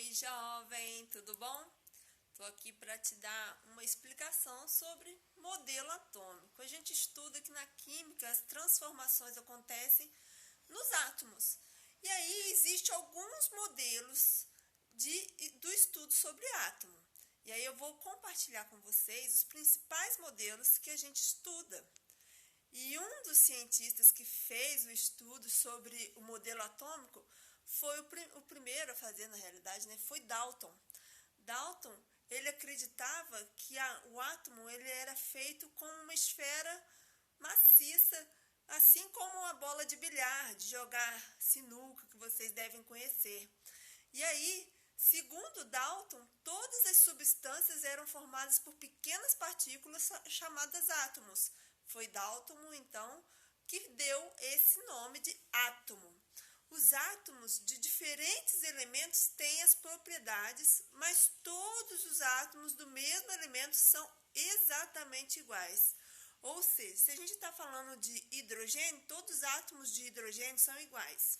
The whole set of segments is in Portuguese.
Oi, jovem, tudo bom? Estou aqui para te dar uma explicação sobre modelo atômico. A gente estuda que na química as transformações acontecem nos átomos. E aí existem alguns modelos do estudo sobre átomo. E aí eu vou compartilhar com vocês os principais modelos que a gente estuda. E um dos cientistas que fez o estudo sobre o modelo atômico foi o primeiro a fazer, na realidade, né? Foi Dalton. Dalton, ele acreditava que o átomo ele era feito com uma esfera maciça, assim como uma bola de bilhar, de jogar sinuca, que vocês devem conhecer. E aí, segundo Dalton, todas as substâncias eram formadas por pequenas partículas chamadas átomos. Foi Dalton, então, que deu esse nome de átomo. Os átomos de diferentes elementos têm as propriedades, mas todos os átomos do mesmo elemento são exatamente iguais. Ou seja, se a gente está falando de hidrogênio, todos os átomos de hidrogênio são iguais.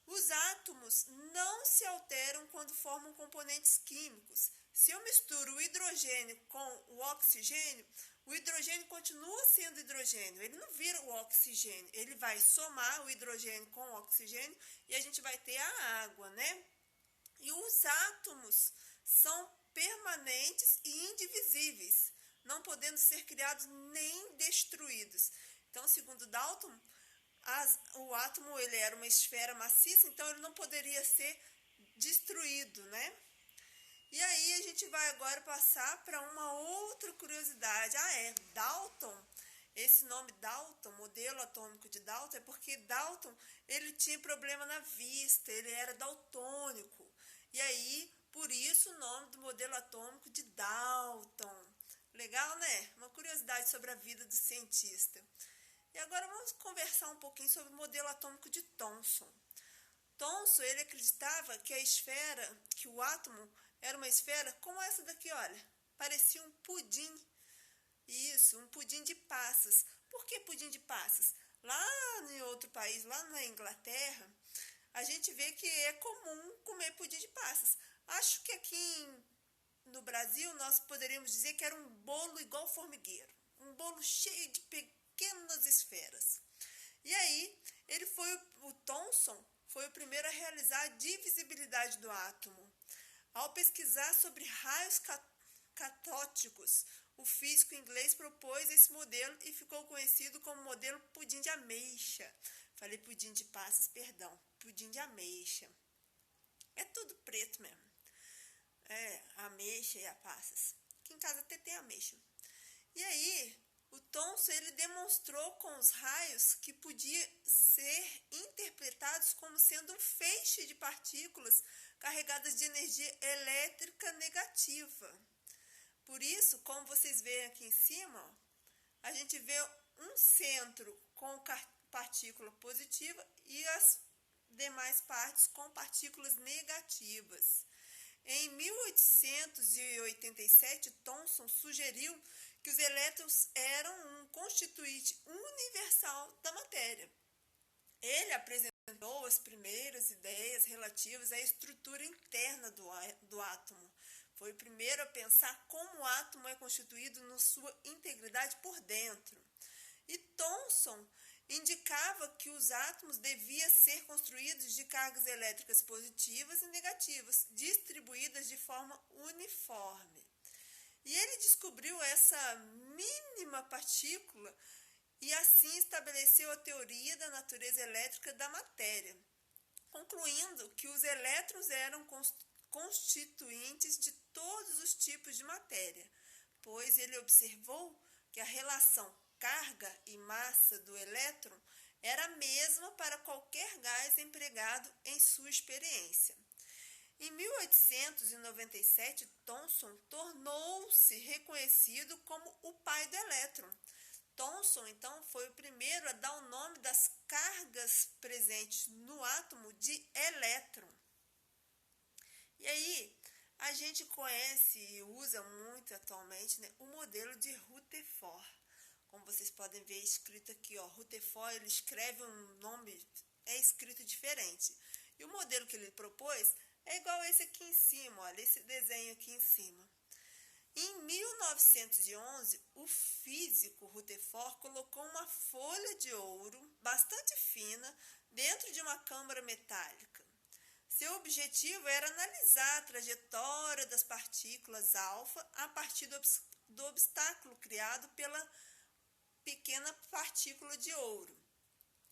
Os átomos não se alteram quando formam componentes químicos. Se eu misturo o hidrogênio com o oxigênio continua sendo hidrogênio, ele não vira o oxigênio, ele vai somar o hidrogênio com o oxigênio e a gente vai ter a água, né? E os átomos são permanentes e indivisíveis, não podendo ser criados nem destruídos. Então, segundo Dalton, o átomo ele era uma esfera maciça, então ele não poderia ser destruído, né? E aí a gente vai agora passar para uma outra curiosidade. Dalton, esse nome Dalton, modelo atômico de Dalton, é porque Dalton ele tinha problema na vista, ele era daltônico. E aí, por isso o nome do modelo atômico de Dalton. Legal, né? Uma curiosidade sobre a vida do cientista. E agora vamos conversar um pouquinho sobre o modelo atômico de Thomson. Thomson, ele acreditava que a esfera, que o átomo era uma esfera como essa daqui, olha. Parecia um pudim. Isso, um pudim de passas. Por que pudim de passas? Lá em outro país, lá na Inglaterra, a gente vê que é comum comer pudim de passas. Acho que aqui no Brasil nós poderíamos dizer que era um bolo igual formigueiro. Um bolo cheio de pequenas esferas. E aí, o Thomson foi o primeiro a realizar a divisibilidade do átomo. Ao pesquisar sobre raios catóticos, o físico inglês propôs esse modelo e ficou conhecido como modelo pudim de ameixa. Falei pudim de passas, perdão, pudim de ameixa. É tudo preto mesmo. Ameixa e a passas. Aqui em casa até tem ameixa. E aí, o Thomson ele demonstrou com os raios que podia ser interpretados como sendo um feixe de partículas carregadas de energia elétrica negativa. Por isso, como vocês veem aqui em cima, a gente vê um centro com partícula positiva e as demais partes com partículas negativas. Em 1887, Thomson sugeriu que os elétrons eram um constituinte universal da matéria. Ele apresentou as primeiras ideias relativas à estrutura interna do átomo. Foi o primeiro a pensar como o átomo é constituído na sua integridade por dentro. E Thomson indicava que os átomos deviam ser construídos de cargas elétricas positivas e negativas, distribuídas de forma uniforme. E ele descobriu essa mínima partícula e assim estabeleceu a teoria da natureza elétrica da matéria, concluindo que os elétrons eram constituintes de todos os tipos de matéria, pois ele observou que a relação carga e massa do elétron era a mesma para qualquer gás empregado em sua experiência. Em 1897, Thomson tornou-se reconhecido como o pai do elétron. Thomson, então, foi o primeiro a dar o nome das cargas presentes no átomo de elétron. E aí, a gente conhece e usa muito atualmente, né, o modelo de Rutherford. Como vocês podem ver escrito aqui, Rutherford, ele escreve um nome, é escrito diferente. E o modelo que ele propôs É igual esse aqui em cima, olha, esse desenho aqui em cima. Em 1911, o físico Rutherford colocou uma folha de ouro bastante fina dentro de uma câmara metálica. Seu objetivo era analisar a trajetória das partículas alfa a partir do obstáculo criado pela pequena partícula de ouro.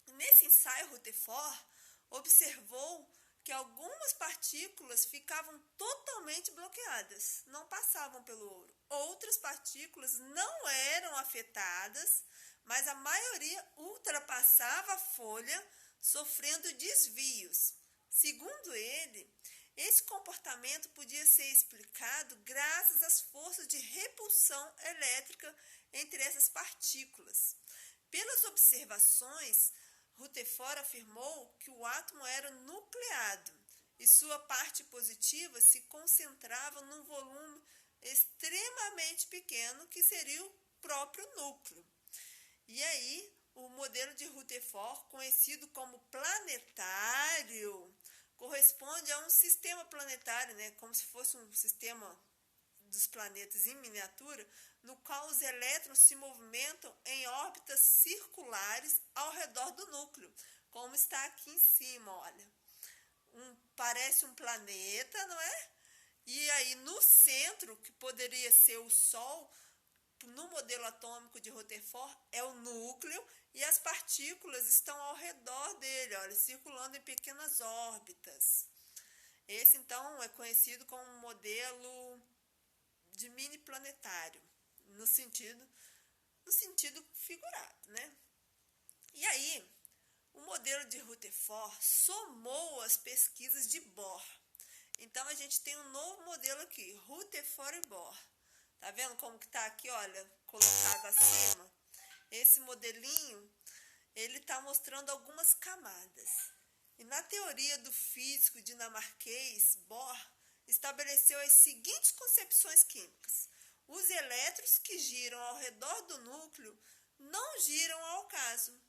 Nesse ensaio, Rutherford observou que algumas partículas ficavam totalmente bloqueadas, não passavam pelo ouro. Outras partículas não eram afetadas, mas a maioria ultrapassava a folha, sofrendo desvios. Segundo ele, esse comportamento podia ser explicado graças às forças de repulsão elétrica entre essas partículas. Pelas observações, Rutherford afirmou que o átomo era nucleado e sua parte positiva se concentrava num volume extremamente pequeno que seria o próprio núcleo. E aí, o modelo de Rutherford, conhecido como planetário, corresponde a um sistema planetário, né, como se fosse um sistema dos planetas em miniatura, no qual os elétrons se movimentam em órbitas circulares ao redor do núcleo, como está aqui em cima, olha. Parece um planeta, não é? E aí no centro, que poderia ser o Sol, no modelo atômico de Rutherford, é o núcleo e as partículas estão ao redor dele, olha, circulando em pequenas órbitas. Esse, então, é conhecido como um modelo de mini planetário, no sentido figurado, né? E aí, o modelo de Rutherford somou as pesquisas de Bohr. Então, a gente tem um novo modelo aqui, Rutherford e Bohr. Tá vendo como que tá aqui, olha, colocado acima? Esse modelinho, ele está mostrando algumas camadas. E na teoria do físico dinamarquês, Bohr estabeleceu as seguintes concepções químicas. Os elétrons que giram ao redor do núcleo não giram ao acaso,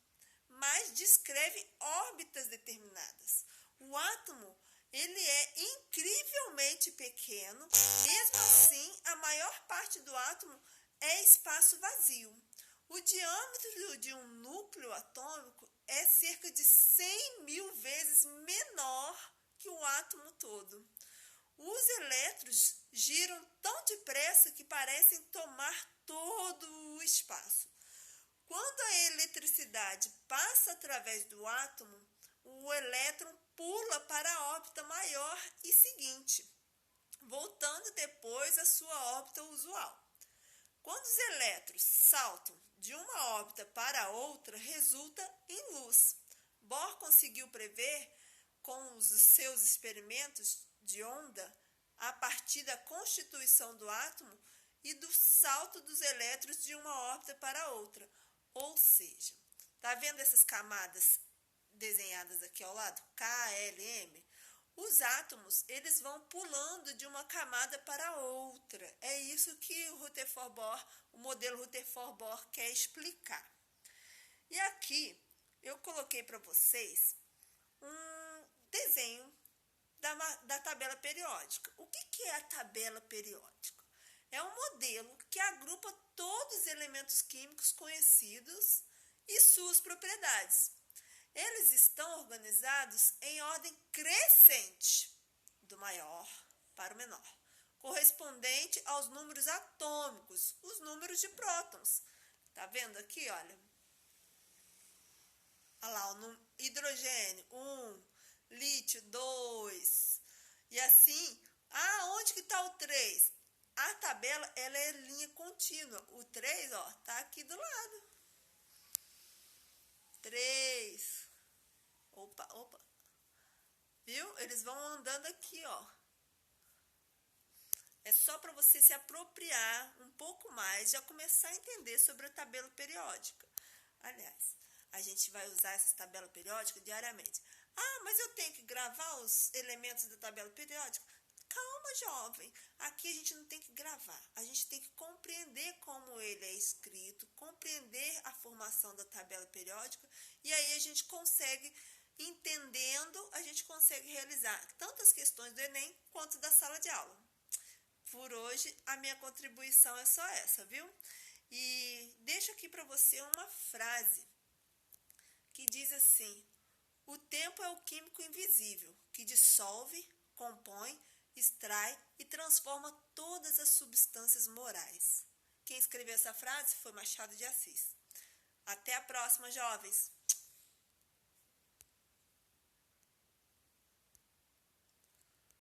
mas descrevem órbitas determinadas. O átomo, ele é incrivelmente pequeno, mesmo assim, a maior parte do átomo é espaço vazio. O diâmetro de um núcleo atômico é cerca de 100 mil vezes menor que o átomo todo. Os elétrons giram tão depressa que parecem tomar todo o espaço. Quando a eletricidade passa através do átomo, o elétron pula para a órbita maior e seguinte, voltando depois à sua órbita usual. Quando os elétrons saltam de uma órbita para outra, resulta em luz. Bohr conseguiu prever, com os seus experimentos de onda, a partir da constituição do átomo e do salto dos elétrons de uma órbita para outra. Ou seja, tá vendo essas camadas desenhadas aqui ao lado? K, L, M? Os átomos, eles vão pulando de uma camada para outra. É isso que o modelo Rutherford-Bohr quer explicar. E aqui eu coloquei para vocês um desenho da tabela periódica. O que é a tabela periódica? É um modelo que agrupa todos os elementos químicos conhecidos e suas propriedades. Eles estão organizados em ordem crescente, do maior para o menor, correspondente aos números atômicos, os números de prótons. Tá vendo aqui, olha? Olha lá, o hidrogênio, 1, lítio, 2. E assim, onde que está o 3? A tabela, ela é linha contínua. O 3, ó, tá aqui do lado. 3. Opa. Viu? Eles vão andando aqui, ó. É só para você se apropriar um pouco mais, já começar a entender sobre a tabela periódica. Aliás, a gente vai usar essa tabela periódica diariamente. Mas eu tenho que gravar os elementos da tabela periódica? Calma, jovem. Aqui a gente não tem que gravar. A gente tem que compreender como ele é escrito, compreender a formação da tabela periódica, e aí a gente consegue Entendendo, a gente consegue realizar tanto as questões do Enem quanto da sala de aula. Por hoje, a minha contribuição é só essa, viu? E deixo aqui para você uma frase que diz assim: o tempo é o químico invisível que dissolve, compõe, extrai e transforma todas as substâncias morais. Quem escreveu essa frase foi Machado de Assis. Até a próxima, jovens!